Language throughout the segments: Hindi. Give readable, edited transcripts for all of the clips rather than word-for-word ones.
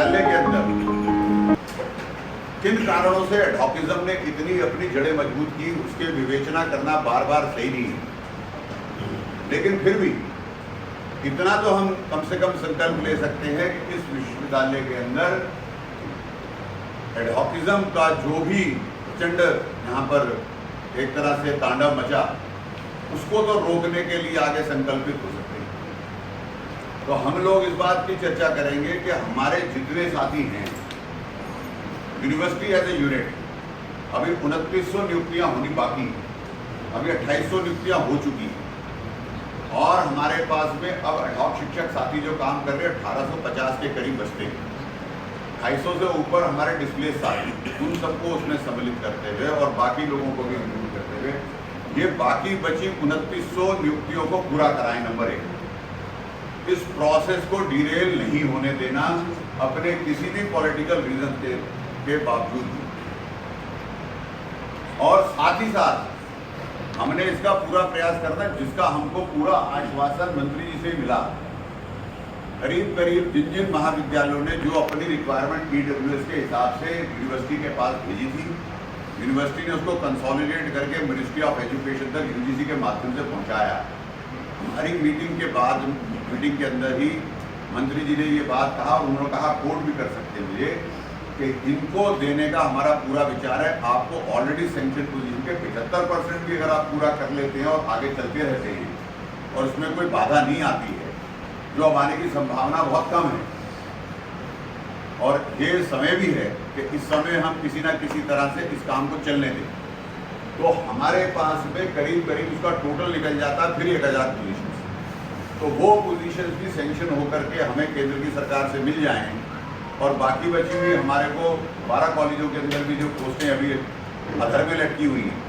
विश्वविद्यालय के अंदर किन कारणों से एडहॉकिज्म ने इतनी अपनी जड़ें मजबूत की, उसके विवेचना करना बार बार सही नहीं है। लेकिन फिर भी इतना तो हम कम से कम संकल्प ले सकते हैं कि इस विश्वविद्यालय के अंदर एडहॉकिज्म का जो भी प्रचंड यहाँ पर एक तरह से तांडव मचा, उसको तो रोकने के लिए आगे संकल्पित हो सकते हैं। तो हम लोग इस बात की चर्चा करेंगे कि हमारे जितने साथी हैं यूनिवर्सिटी एज ए यूनिट, अभी 2900 नियुक्तियां होनी बाकी, अभी 2800 नियुक्तियां हो चुकी हैं और हमारे पास में अब एडहॉक शिक्षक साथी जो काम कर रहे हैं 1850 के करीब बचते हैं। 250 से ऊपर हमारे डिस्प्लेस साथी, उन सबको उसमें सम्मिलित करते हुए और बाकी लोगों को भी इंक्लूड करते हुए ये बाकी बची 2900 नियुक्तियों को पूरा कराएं। नंबर 1, इस प्रोसेस को डिरेल नहीं होने देना अपने किसी भी पॉलिटिकल रीजन के बावजूद। और साथ ही साथ हमने इसका पूरा प्रयास करना है, जिसका हमको पूरा आश्वासन मंत्री जी से मिला। करीब करीब जिन महाविद्यालयों ने जो अपनी रिक्वायरमेंट ईडब्ल्यूएस के हिसाब से यूनिवर्सिटी के पास भेजी थी, यूनिवर्सिटी ने उसको कंसोलिडेट करके मिनिस्ट्री ऑफ एजुकेशन तक यूजीसी के माध्यम से पहुंचाया। हमारी मीटिंग के बाद, मीटिंग के अंदर ही मंत्री जी ने ये बात कहा और उन्होंने कहा कोट भी कर सकते हैं मुझे कि इनको देने का हमारा पूरा विचार है। आपको ऑलरेडी सेंक्शन पोजीशन के 75% भी अगर आप पूरा कर लेते हैं और आगे चलते रहते हैं और उसमें कोई बाधा नहीं आती है, जो अब आने की संभावना बहुत कम है, और ये समय भी है कि इस समय हम किसी ना किसी तरह से इस काम को चलने दें, तो हमारे पास में करीब करीब उसका टोटल निकल जाता फिर 1000 पोजीशन। तो वो पोजीशन भी सेंक्शन होकर के हमें केंद्र की सरकार से मिल जाएं और बाकी बची हुई हमारे को 12 कॉलेजों के अंदर भी जो पोस्टें अभी अधर में लटकी हुई हैं,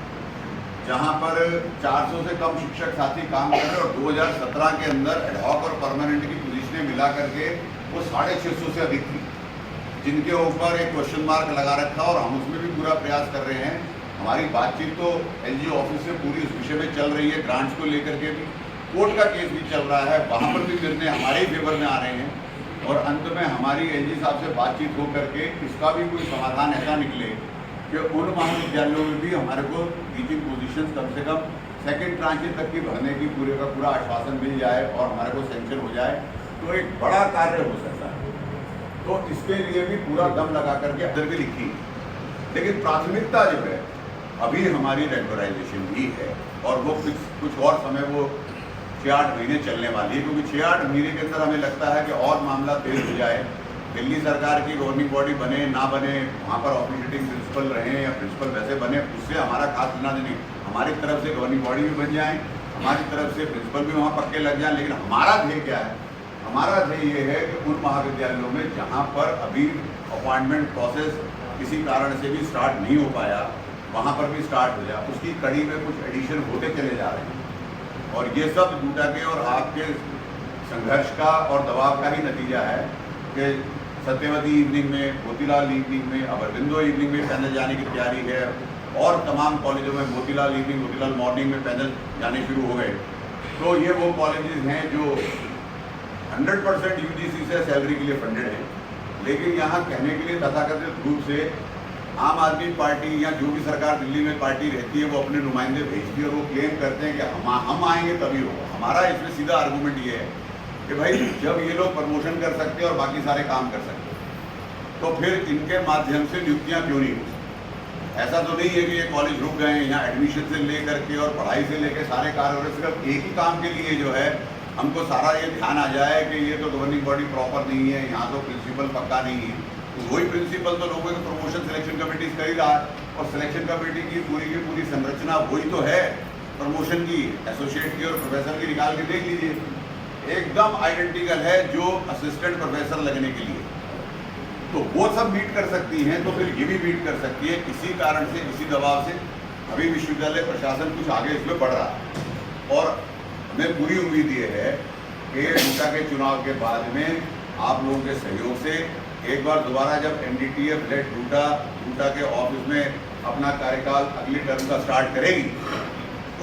जहाँ पर 400 से कम शिक्षक साथी काम कर रहे हैं और 2017 के अंदर एडहॉक और परमानेंट की पोजीशनें मिला करके वो 650 से अधिक थी, जिनके ऊपर एक क्वेश्चन मार्क लगा रखा और हम उसमें भी पूरा प्रयास कर रहे हैं। हमारी बातचीत तो एलजी ऑफिस से पूरी इस विषय में चल रही है, ग्रांट्स को लेकर के भी कोर्ट का केस भी चल रहा है, वहाँ पर भी निर्णय हमारे ही फेवर में आ रहे हैं और अंत में हमारी एलजी साहब से बातचीत हो करके इसका भी कोई समाधान ऐसा निकले कि उन महाविद्यालयों में भी हमारे को टीचिंग पोजीशंस कम से कम सेकेंड ट्रांच तक की भरने की पूरे का पूरा आश्वासन मिल जाए और हमारे को सेंक्शन हो जाए, तो एक बड़ा कार्य हो सकता है। तो इसके लिए भी पूरा दम लगा करके अंदर भी लिखी, लेकिन प्राथमिकता जो है अभी हमारी रेगुलराइजेशन ही है और वो कुछ और समय वो 6-8 महीने चलने वाली है, क्योंकि 6-8 महीने के अंदर हमें लगता है कि और मामला तेज हो जाए, दिल्ली सरकार की गवर्निंग बॉडी बने ना बने, वहाँ पर ऑफिशिएटिंग प्रिंसिपल रहें या प्रिंसिपल वैसे बने, उससे हमारा खास लेना देना नहीं। हमारी तरफ से गवर्निंग बॉडी भी बन जाए, हमारी तरफ से प्रिंसिपल भी वहाँ पक्के लग जाएं, लेकिन हमारा ध्येय क्या है? हमारा ध्येय ये है कि उन महाविद्यालयों में जहाँ पर अभी अपॉइंटमेंट प्रोसेस किसी कारण से भी स्टार्ट नहीं हो पाया, वहाँ पर भी स्टार्ट हो जाए, उसकी कड़ी में कुछ एडिशन होते चले जा रहे हैं और ये सब डूटा के और आपके संघर्ष का और दबाव का ही नतीजा है कि सत्यवती इवनिंग में, मोतीलाल इवनिंग में, अमरबिंदो इवनिंग में पैनल जाने की तैयारी है और तमाम कॉलेजों में मोतीलाल इवनिंग, मोतीलाल मॉर्निंग में पैनल जाने शुरू हो गए। तो ये वो कॉलेजेस हैं जो 100% यूजीसी से सैलरी के लिए फंडेड है, लेकिन यहाँ कहने के लिए तथाकथित रूप से आम आदमी पार्टी या जो भी सरकार दिल्ली में पार्टी रहती है वो अपने नुमाइंदे भेजती है और वो क्लेम करते हैं कि हम आएंगे तभी होगा। हमारा इसमें सीधा आर्गूमेंट ये है कि भाई जब ये लोग प्रमोशन कर सकते हैं और बाकी सारे काम कर सकते हैं, तो फिर इनके माध्यम से नियुक्तियाँ क्यों नहीं हो? ऐसा तो नहीं है कि ये कॉलेज रुक गए हैं, यहाँ एडमिशन से ले करके और पढ़ाई से लेकर सारे कार्य सिर्फ एक ही काम के लिए जो है हमको सारा ये ध्यान आ जाए कि ये तो गवर्निंग बॉडी प्रॉपर नहीं है, यहाँ तो प्रिंसिपल पक्का नहीं है। तो वही प्रिंसिपल तो लोगों की प्रमोशन सिलेक्शन कमेटी कर ही रहा है और सिलेक्शन कमेटी की पूरी संरचना वही तो है प्रमोशन की, एसोसिएट की और प्रोफेसर की निकाल के देख लीजिए, एकदम आइडेंटिकल है जो असिस्टेंट प्रोफेसर लगने के लिए। तो वो सब मीट कर सकती हैं, तो फिर ये भी मीट कर सकती है। इसी कारण से, इसी दबाव से अभी विश्वविद्यालय प्रशासन कुछ आगे इसमें बढ़ रहा है और हमें पूरी उम्मीद ये है कि डूटा के चुनाव के बाद में आप लोगों के सहयोग से एक बार दोबारा जब एनडीटीएफ लेड डूटा के ऑफिस में अपना कार्यकाल अगली टर्म का स्टार्ट करेगी,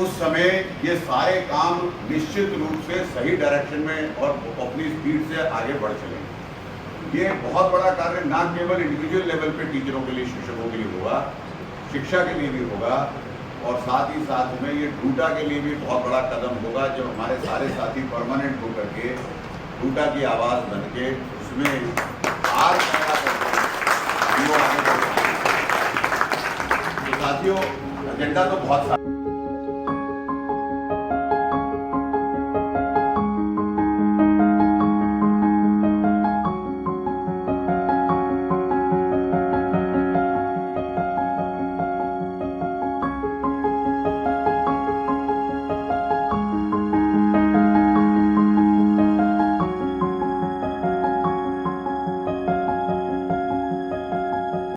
उस समय ये सारे काम निश्चित रूप से सही डायरेक्शन में और अपनी स्पीड से आगे बढ़ चलेंगे। ये बहुत बड़ा कार्य ना केवल इंडिविजुअल लेवल पे टीचरों के लिए, शिक्षकों के लिए होगा, शिक्षा के लिए भी होगा, और साथ ही साथ में ये डूटा के लिए भी बहुत बड़ा कदम होगा, जब हमारे सारे साथी परमानेंट होकर के डूटा की आवाज़ बन के उसमें आर पैदा करके वो आगे बढ़ पाएंगे। तो साथियों, एजेंडा तो बहुत सारा